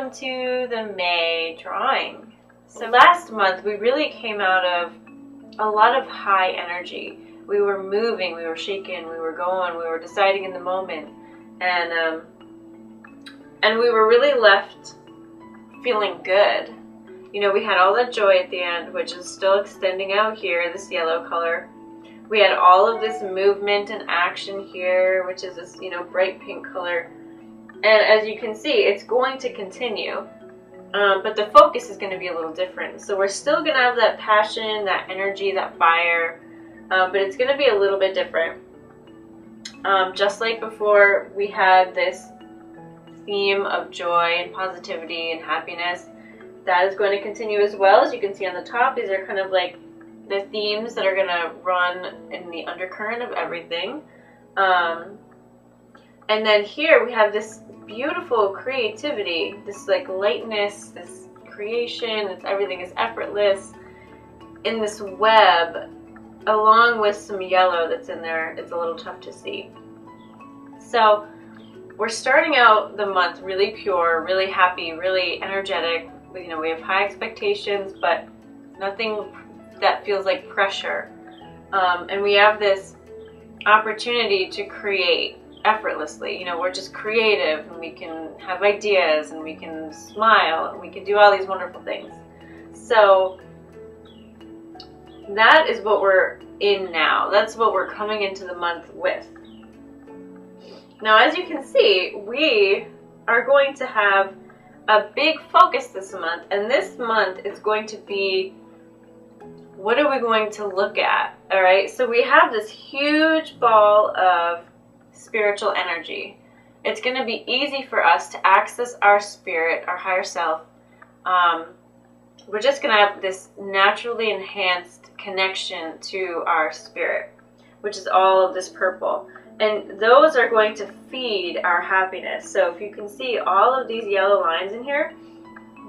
welcome to the May drawing. So last month we really came out of a lot of high energy. We were moving, we were shaking, we were going, we were deciding in the moment, and we were really left feeling good. You know, we had all that joy at the end, which is still extending out here, this yellow color. We had all of this movement and action here, which is this, you know, bright pink color. And as you can see, it's going to continue, but the focus is going to be a little different. So we're still going to have that passion, that energy, that fire, but it's going to be a little bit different. Just like before, we had this theme of joy and positivity and happiness. That is going to continue as well. As you can see on the top, these are kind of like the themes that are going to run in the undercurrent of everything. And then here we have this beautiful creativity, this like lightness, this creation, everything is effortless in this web, along with some yellow that's in there. It's a little tough to see. So we're starting out the month really pure, really happy, really energetic. You know, we have high expectations, but nothing that feels like pressure. And we have this opportunity to create effortlessly. You know, we're just creative, and we can have ideas, and we can smile, and we can do all these wonderful things. So that is what we're in now. That's what we're coming into the month with. Now, as you can see, we are going to have a big focus this month, and this month is going to be, what are we going to look at? All right, so we have this huge ball of spiritual energy. It's going to be easy for us to access our spirit, our higher self. We're just going to have this naturally enhanced connection to our spirit, which is all of this purple. And those are going to feed our happiness. So if you can see all of these yellow lines in here,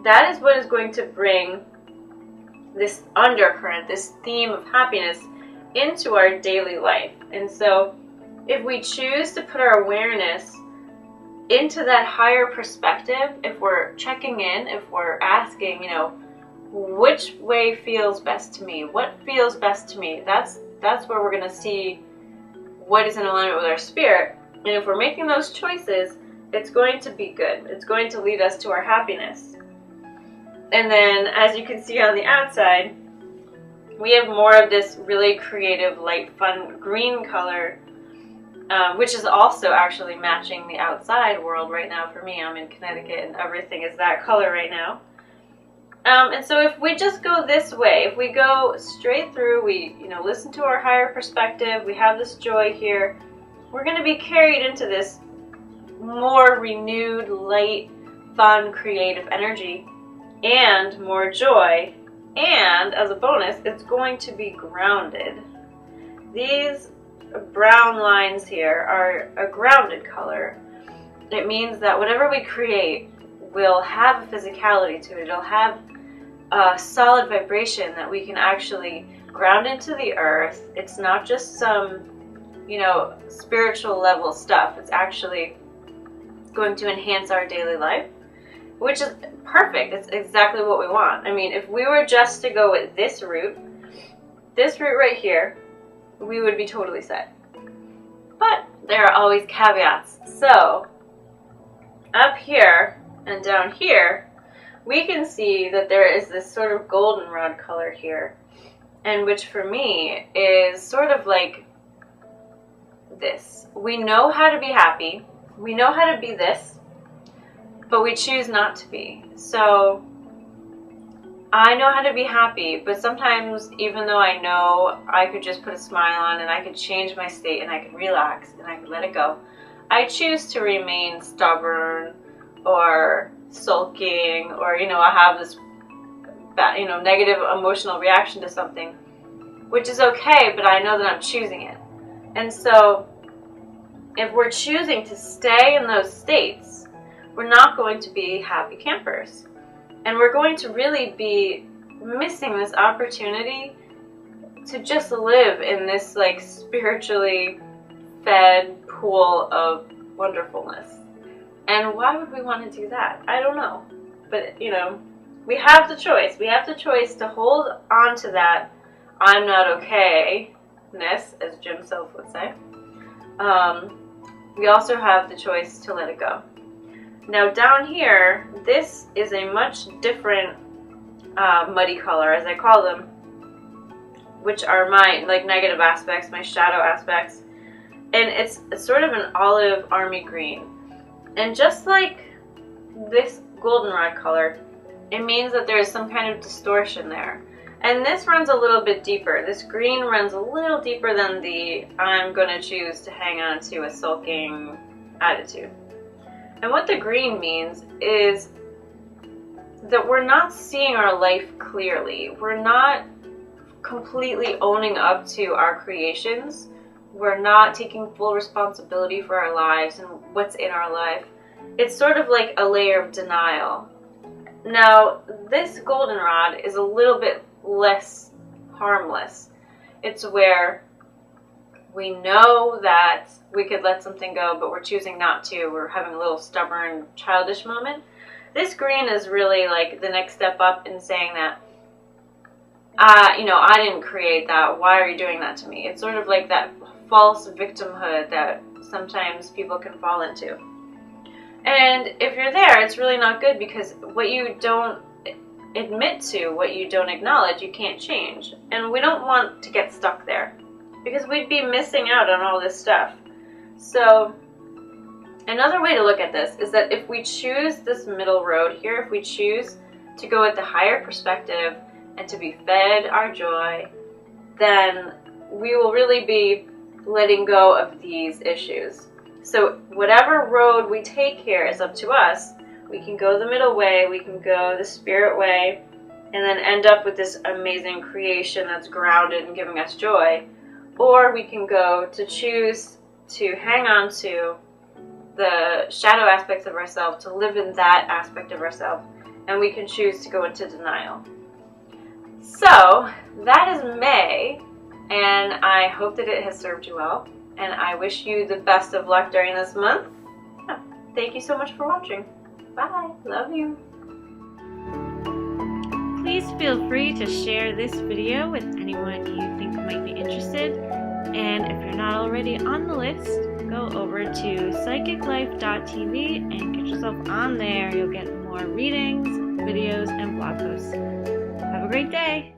that is what is going to bring this undercurrent, this theme of happiness into our daily life. And so if we choose to put our awareness into that higher perspective, if we're checking in, if we're asking, you know, which way feels best to me? What feels best to me? That's where we're going to see what is in alignment with our spirit. And if we're making those choices, it's going to be good. It's going to lead us to our happiness. And then, as you can see on the outside, we have more of this really creative, light, fun green color, which is also actually matching the outside world right now for me. I'm in Connecticut, and everything is that color right now. And so if we just go this way, if we go straight through, we, you know, listen to our higher perspective, we have this joy here, we're going to be carried into this more renewed, light, fun, creative energy and more joy. And as a bonus, it's going to be grounded. These brown lines here are a grounded color. It means that whatever we create will have a physicality to it. It'll have a solid vibration that we can actually ground into the earth. It's not just some, you know, spiritual level stuff. It's actually going to enhance our daily life, which is perfect. It's exactly what we want. I mean, if we were just to go with this route right here, we would be totally set. But there are always caveats. So up here and down here, we can see that there is this sort of goldenrod color here, and which for me is sort of like this. We know how to be happy, we know how to be this, but we choose not to be. So I know how to be happy, but sometimes, even though I know I could just put a smile on and I could change my state and I could relax and I could let it go, I choose to remain stubborn or sulking, or, you know, I have this bad, you know, negative emotional reaction to something, which is okay, but I know that I'm choosing it. And so if we're choosing to stay in those states, we're not going to be happy campers. And we're going to really be missing this opportunity to just live in this like spiritually fed pool of wonderfulness. And why would we want to do that? I don't know. But, you know, we have the choice. We have the choice to hold on to that I'm not okay-ness, as Jim Self would say. We also have the choice to let it go. Now down here, this is a much different muddy color, as I call them, which are my negative aspects, my shadow aspects. And it's sort of an olive army green. And just like this goldenrod color, it means that there is some kind of distortion there. And this runs a little bit deeper. This green runs a little deeper than the I'm going to choose to hang on to a sulking attitude. And what the green means is that we're not seeing our life clearly. We're not completely owning up to our creations. We're not taking full responsibility for our lives and what's in our life. It's sort of like a layer of denial. Now, this goldenrod is a little bit less harmless. It's where we know that we could let something go, but we're choosing not to. We're having a little stubborn, childish moment. This green is really like the next step up in saying that, I didn't create that. Why are you doing that to me? It's sort of like that false victimhood that sometimes people can fall into. And if you're there, it's really not good, because what you don't admit to, what you don't acknowledge, you can't change. And we don't want to get stuck there, because we'd be missing out on all this stuff. So another way to look at this is that if we choose this middle road here, if we choose to go with the higher perspective and to be fed our joy, then we will really be letting go of these issues. So whatever road we take here is up to us. We can go the middle way, we can go the spirit way, and then end up with this amazing creation that's grounded and giving us joy. Or we can go to choose to hang on to the shadow aspects of ourselves, to live in that aspect of ourselves, and we can choose to go into denial. So that is May, and I hope that it has served you well, and I wish you the best of luck during this month. Yeah. Thank you so much for watching. Bye. Love you. Please feel free to share this video with anyone you think might be interested. And if you're not already on the list, go over to psychiclife.tv and get yourself on there. You'll get more readings, videos, and blog posts. Have a great day.